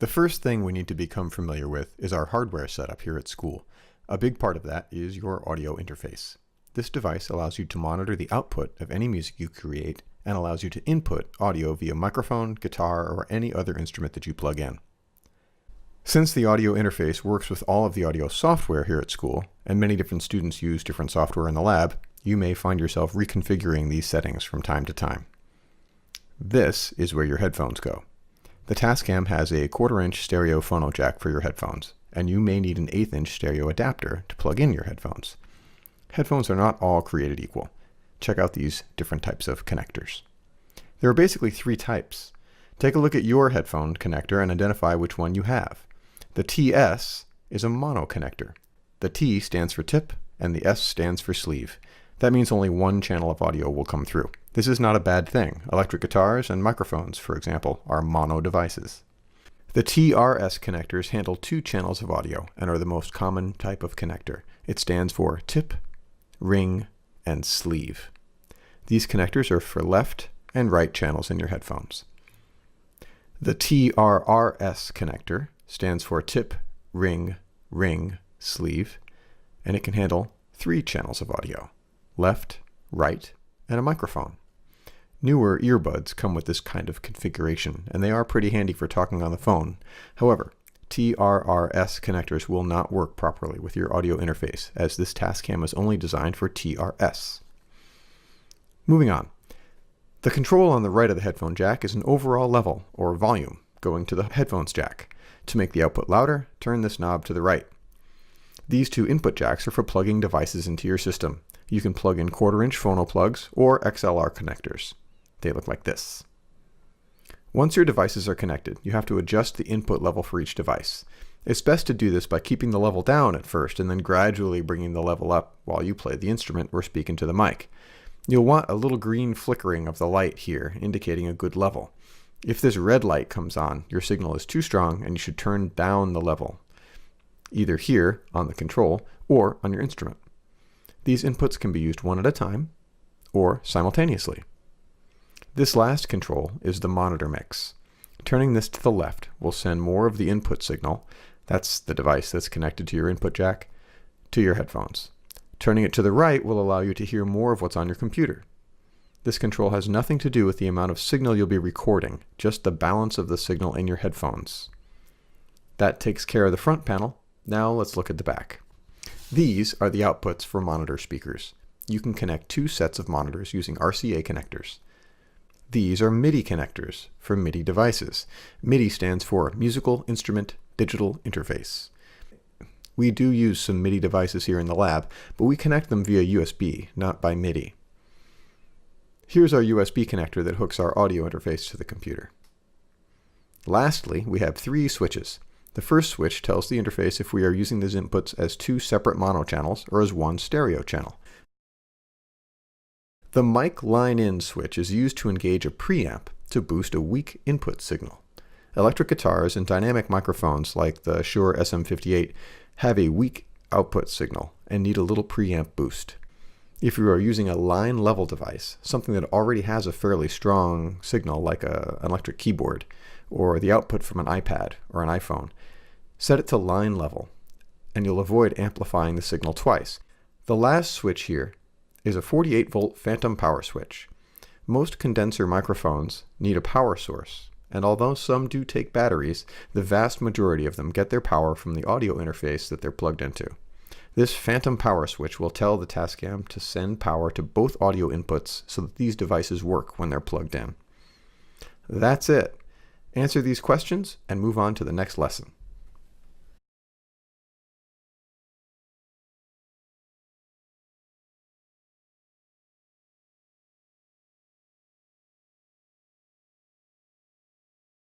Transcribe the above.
The first thing we need to become familiar with is our hardware setup here at school. A big part of that is your audio interface. This device allows you to monitor the output of any music you create and allows you to input audio via microphone, guitar, or any other instrument that you plug in. Since the audio interface works with all of the audio software here at school, and many different students use different software in the lab, you may find yourself reconfiguring these settings from time to time. This is where your headphones go. The Tascam has a 1/4-inch stereo phono jack for your headphones, and you may need an 1/8-inch stereo adapter to plug in your headphones. Headphones are not all created equal. Check out these different types of connectors. There are basically 3 types. Take a look at your headphone connector and identify which one you have. The TS is a mono connector. The T stands for tip and the S stands for sleeve. That means only one channel of audio will come through. This is not a bad thing. Electric guitars and microphones, for example, are mono devices. The TRS connectors handle 2 channels of audio and are the most common type of connector. It stands for tip, ring, and sleeve. These connectors are for left and right channels in your headphones. The TRRS connector stands for tip, ring, sleeve, and it can handle 3 channels of audio: left, right, and a microphone. Newer earbuds come with this kind of configuration, and they are pretty handy for talking on the phone. However, TRRS connectors will not work properly with your audio interface, as this Tascam is only designed for TRS. Moving on. The control on the right of the headphone jack is an overall level, or volume, going to the headphones jack. To make the output louder, turn this knob to the right. These 2 input jacks are for plugging devices into your system. You can plug in 1/4-inch phono plugs or XLR connectors. They look like this. Once your devices are connected, you have to adjust the input level for each device. It's best to do this by keeping the level down at first and then gradually bringing the level up while you play the instrument or speak into the mic. You'll want a little green flickering of the light here, indicating a good level. If this red light comes on, your signal is too strong and you should turn down the level, either here on the control or on your instrument. These inputs can be used one at a time or simultaneously. This last control is the monitor mix. Turning this to the left will send more of the input signal, that's the device that's connected to your input jack, to your headphones. Turning it to the right will allow you to hear more of what's on your computer. This control has nothing to do with the amount of signal you'll be recording, just the balance of the signal in your headphones. That takes care of the front panel. Now let's look at the back. These are the outputs for monitor speakers. You can connect 2 sets of monitors using RCA connectors. These are MIDI connectors for MIDI devices. MIDI stands for Musical Instrument Digital Interface. We do use some MIDI devices here in the lab, but we connect them via USB, not by MIDI. Here's our USB connector that hooks our audio interface to the computer. Lastly, we have 3 switches. The first switch tells the interface if we are using these inputs as 2 separate mono channels or as 1 stereo channel. The mic line-in switch is used to engage a preamp to boost a weak input signal. Electric guitars and dynamic microphones like the Shure SM58 have a weak output signal and need a little preamp boost. If you are using a line-level device, something that already has a fairly strong signal like an electric keyboard or the output from an iPad or an iPhone, set it to line level and you'll avoid amplifying the signal twice. The last switch here is a 48-volt phantom power switch. Most condenser microphones need a power source, and although some do take batteries, the vast majority of them get their power from the audio interface that they're plugged into. This phantom power switch will tell the Tascam to send power to both audio inputs so that these devices work when they're plugged in. That's it. Answer these questions and move on to the next lesson.